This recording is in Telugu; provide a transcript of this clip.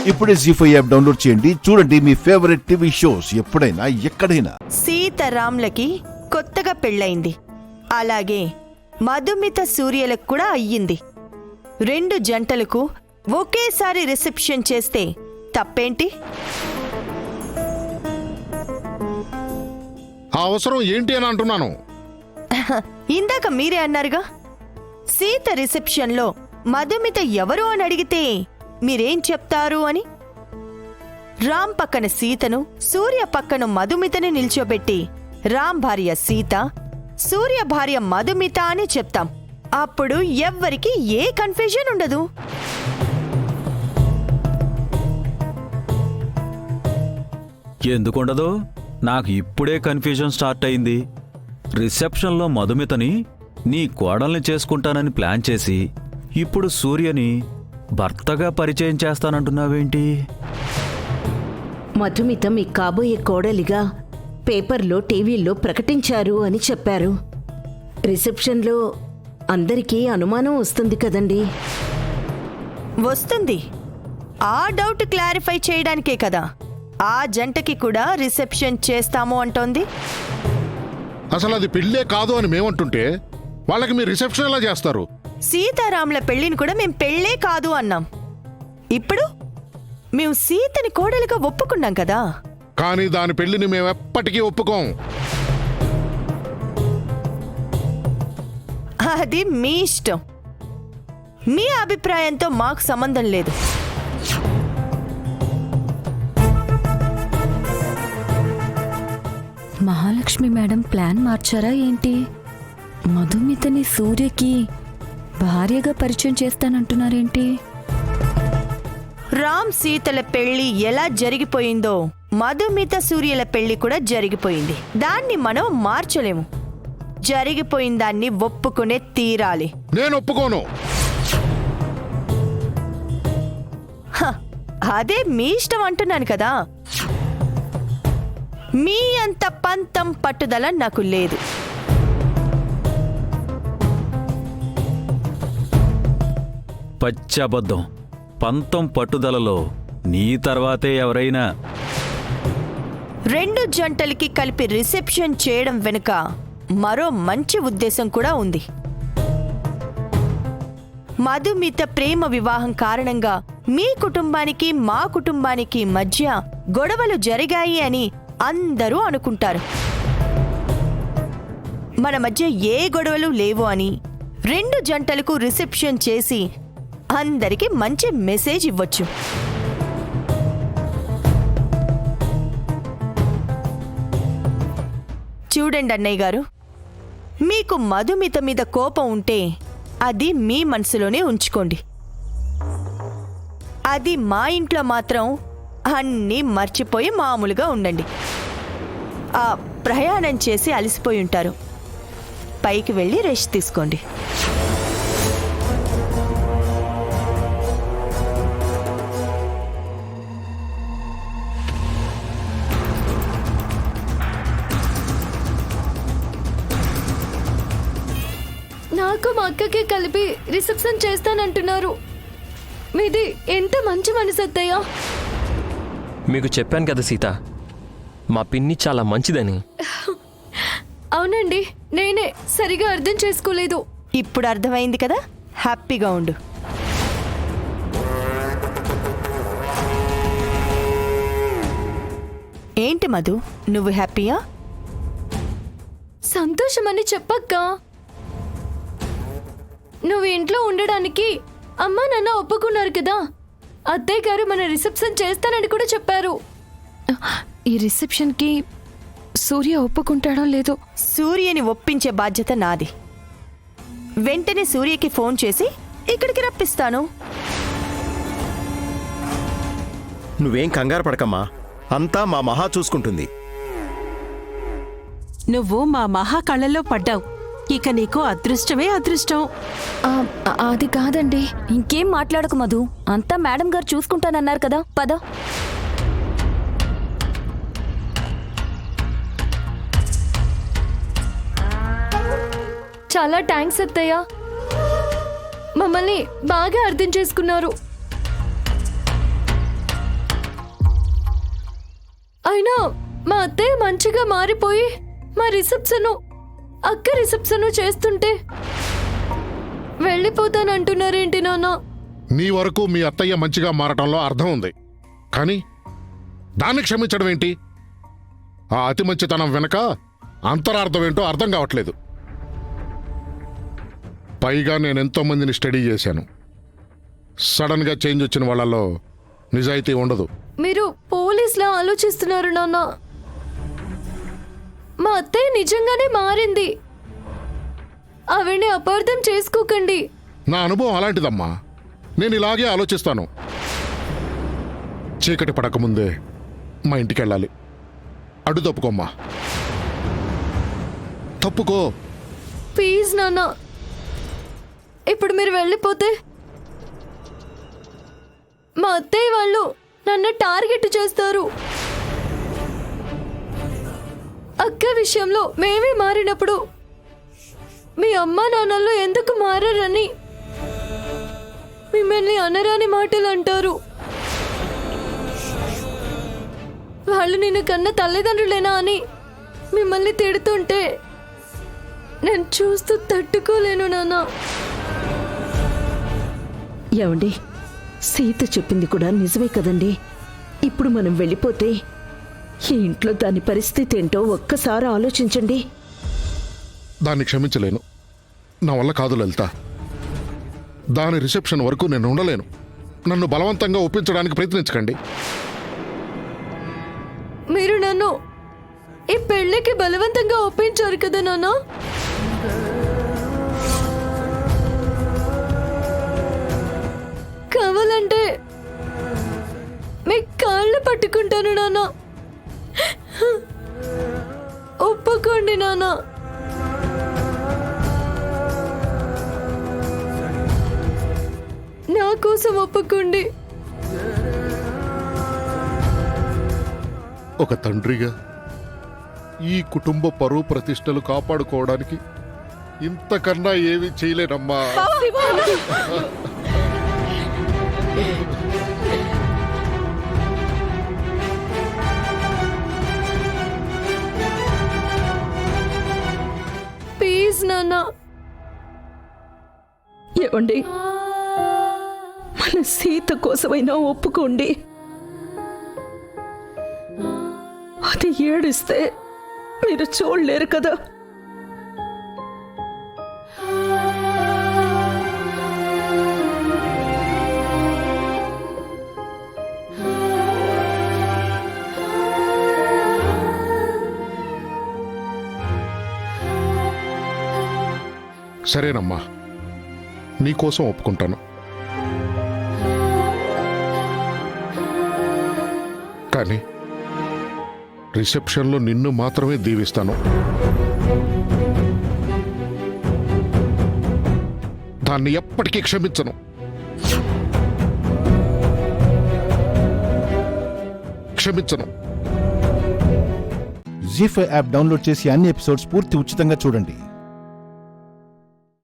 ఇప్పుడే జీ5 యాప్ డౌన్లోడ్ చేయండి. చూడండి మీ ఫేవరెట్ టీవీ షోస్ ఎప్పుడైనా ఎక్కడైనా. సీతారాంలకి కొత్తగా పెళ్ళయింది. అలాగే మధుమిత సూర్యలకు కూడా అయ్యింది. 2 జంటలకు ఒకేసారి రిసెప్షన్ చేస్తే తప్పేంటి? ఆ అవసరం ఏంటి అని అంటున్నాను. ఇందాక మీరే అన్నారుగా, సీత రిసెప్షన్లో మధుమిత ఎవరు అని అడిగితే మీరేం చెప్తారు అని. రామ్ పక్కన సీతను, సూర్య పక్కన మధుమితని నిల్చోబెట్టి రామ్ భార్య సీత, సూర్య భార్య మధుమిత అని చెప్తాం. అప్పుడు ఎవ్వరికి ఏ కన్ఫ్యూజన్ ఉండదు. ఎందుకుండదు? నాకు ఇప్పుడే కన్ఫ్యూజన్ స్టార్ట్ అయింది. రిసెప్షన్లో మధుమితని నీ కోడల్ని చేసుకుంటానని ప్లాన్ చేసి ఇప్పుడు సూర్యని భర్తగా పరిచయం చేస్తానంటున్నావేంటి? మధుమిత మీ కాబోయే కోడలిగా పేపర్లో టీవీల్లో ప్రకటించారు అని చెప్పారు. రిసెప్షన్లో అందరికీ అనుమానం వస్తుంది కదండి. వస్తుంది. ఆ డౌట్ క్లారిఫై చేయడానికే కదా ఆ జంటకి కూడా రిసెప్షన్ చేస్తాము అంటోంది. అసలు అది పెళ్ళే కాదు అని మేమంటుంటే వాళ్ళకి మీరు రిసెప్షన్ ఎలా చేస్తారు? సీతారాముల పెళ్లిని కూడా మేం పెళ్ళే కాదు అన్నాం. ఇప్పుడు మేము సీతని కోడలుగా ఒప్పుకున్నాం కదా. కానీ దాని పెళ్లిని మేము ఎప్పటికీ ఒప్పుకోం. అది మీ ఇష్టం. మీ అభిప్రాయంతో మాకు సంబంధం లేదు. మహాలక్ష్మి మేడం ప్లాన్ మార్చారా ఏంటి? మధుమితని సూర్యకి భార్యగా పరిచయం చేస్తానంటున్నారేంటి? రామ్ సీతల పెళ్లి ఎలా జరిగిపోయిందో మధుమిత సూర్యల పెళ్లి కూడా జరిగిపోయింది. దాన్ని మనం మార్చలేము. జరిగిపోయిన దాన్ని ఒప్పుకునే తీరాలి. నేను ఒప్పుకోను. అదే మీ ఇష్టం అంటున్నాను కదా. మీ అంత పంతం పట్టుదల నాకు లేదు. పచ్చబద్ధం. పంతం పట్టుదలలో నీ తర్వాతే ఎవరైనా. 2 జంటలకి కలిపి రిసెప్షన్ చేయడం వెనుక మరో మంచి ఉద్దేశం కూడా ఉంది. మధుమిత ప్రేమ వివాహం కారణంగా మీ కుటుంబానికి మా కుటుంబానికి మధ్య గొడవలు జరిగాయి అని అందరూ అనుకుంటారు. మన మధ్య ఏ గొడవలు లేవు అని 2 జంటలకు రిసెప్షన్ చేసి అందరికీ మంచి మెసేజ్ ఇవ్వచ్చు. చూడండి అన్నయ్య గారు, మీకు మధుమిత మీద కోపం ఉంటే అది మీ మనసులోనే ఉంచుకోండి. అది మా ఇంట్లో మాత్రం అన్నీ మర్చిపోయి మామూలుగా ఉండండి. ప్రయాణం చేసి అలసిపోయి ఉంటారు. పైకి వెళ్ళి రెస్ట్ తీసుకోండి. నాకు మా అక్కకి కలిపి రిసెప్షన్ చేస్తానంటున్నారు. మీది ఎంత మంచి మనసు అత్తయ్య. మీకు చెప్పాను కదా సీత, మా పిన్ని చాలా మంచిదని. అవునండి, నేనే సరిగా అర్థం చేసుకోలేదు. ఇప్పుడు అర్థమైంది కదా. హ్యాపీగా ఉండు. ఏంటి మధు, నువ్వు హ్యాపీయా? సంతోషమని చెప్పక్క. నువ్వు ఇంట్లో ఉండడానికి అమ్మా నాన్న ఒప్పుకున్నారు కదా. అత్తయ్య గారు మన రిసెప్షన్ చేస్తానని కూడా చెప్పారు. ఈ రిసెప్షన్కి సూర్య ఒప్పుకుంటాడో లేదో. సూర్యని ఒప్పించే బాధ్యత నాది. వెంటనే సూర్యకి ఫోన్ చేసి ఇక్కడికి రప్పిస్తాను. నువ్వేం కంగారు పడకమ్మా, అంతా మా మహా చూసుకుంటుంది. నువ్వు మా మహా కళ్ళల్లో పడ్డావు. ఇక నీకు అదృష్టమే అదృష్టం. అది కాదండి. ఇంకేం మాట్లాడకు మధు, అంతా మేడం గారు చూసుకుంటానన్నారు కదా. పద. చాలా థ్యాంక్స్ అత్తయ్య. మమ్మల్ని బాగా అర్థం చేసుకున్నారు. అయినా మా అత్తయ్య మంచిగా మారిపోయి మా రిసెప్షను అక్క రిసెప్షను చేస్తుంటే వెళ్ళిపోతానంటున్నారేంటి నాన్న? నీ వరకు మీ అత్తయ్య మంచిగా మారటంలో అర్థం ఉంది, కానీ దాన్ని క్షమించడం ఏంటి? ఆ అతి మంచితనం వెనక అంతరార్థం ఏంటో అర్థం కావట్లేదు. పైగా నేనెంతో మందిని స్టడీ చేశాను. సడన్గా చేంజ్ వచ్చిన వాళ్ళలో నిజాయితీ ఉండదు. మీరు పోలీసులా ఆలోచిస్తున్నారు నాన్న. మా అత్తయ్య నిజంగానే మారింది. ఆవిడ్ని అపార్థం చేసుకోకండి. నా అనుభవం అలాంటిదమ్మా. నేను ఇలాగే ఆలోచిస్తాను. చీకటి పడకముందే మా ఇంటికి వెళ్ళాలి. అడ్డు తప్పుకోమ్మా, తప్పుకో. ప్లీజ్ నాన్న, ఇప్పుడు మీరు వెళ్ళిపోతే మా అత్తయ్య వాళ్ళు నన్ను టార్గెట్ చేస్తారు. అక్క విషయంలో మేమే మారినప్పుడు మీ అమ్మా నాన్నలు ఎందుకు మారని మిమ్మల్ని అనరాని మాటలు అంటారు. వాళ్ళు నిన్ను కన్న తల్లిదండ్రులేనా అని మిమ్మల్ని తిడుతుంటే నేను చూస్తూ తట్టుకోలేను నాన్న. ఏమండి, సీత చెప్పింది కూడా నిజమే కదండి. ఇప్పుడు మనం వెళ్ళిపోతే ఈ ఇంట్లో దాని పరిస్థితి ఏంటో ఒక్కసారి ఆలోచించండి. దాన్ని క్షమించలేను. నా వల్ల కాదు లలిత. దాని రిసెప్షన్ వరకు నేను ఉండలేను. నన్ను బలవంతంగా ఒప్పించడానికి ప్రయత్నించకండి. మీరు నన్ను ఈ పెళ్లికి బలవంతంగా ఒప్పించారు కదా నాన్న. కావాలంటే మీ కాళ్ళు పట్టుకుంటాను నాన్న. ఒప్పుకోండి నాన్న. నా కోసం ఒప్పుకోండి. ఒక తండ్రిగా ఈ కుటుంబ పరువు ప్రతిష్టలు కాపాడుకోవడానికి ఇంతకన్నా ఏమీ చేయలేనమ్మా. ప్లీజ్ నాన్న. ఏమండి, మన సీత కోసమైనా ఒప్పుకోండి. అది ఏడిస్తే మీరు చూడలేరు కదా. సరేనమ్మా, నీకోసం ఒప్పుకుంటాను. కానీ రిసెప్షన్లో నిన్ను మాత్రమే దీవిస్తాను. దాన్ని ఎప్పటికీ క్షమించను. క్షమించను. జీ5 యాప్ డౌన్లోడ్ చేసి అన్ని ఎపిసోడ్స్ పూర్తి ఉచితంగా చూడండి.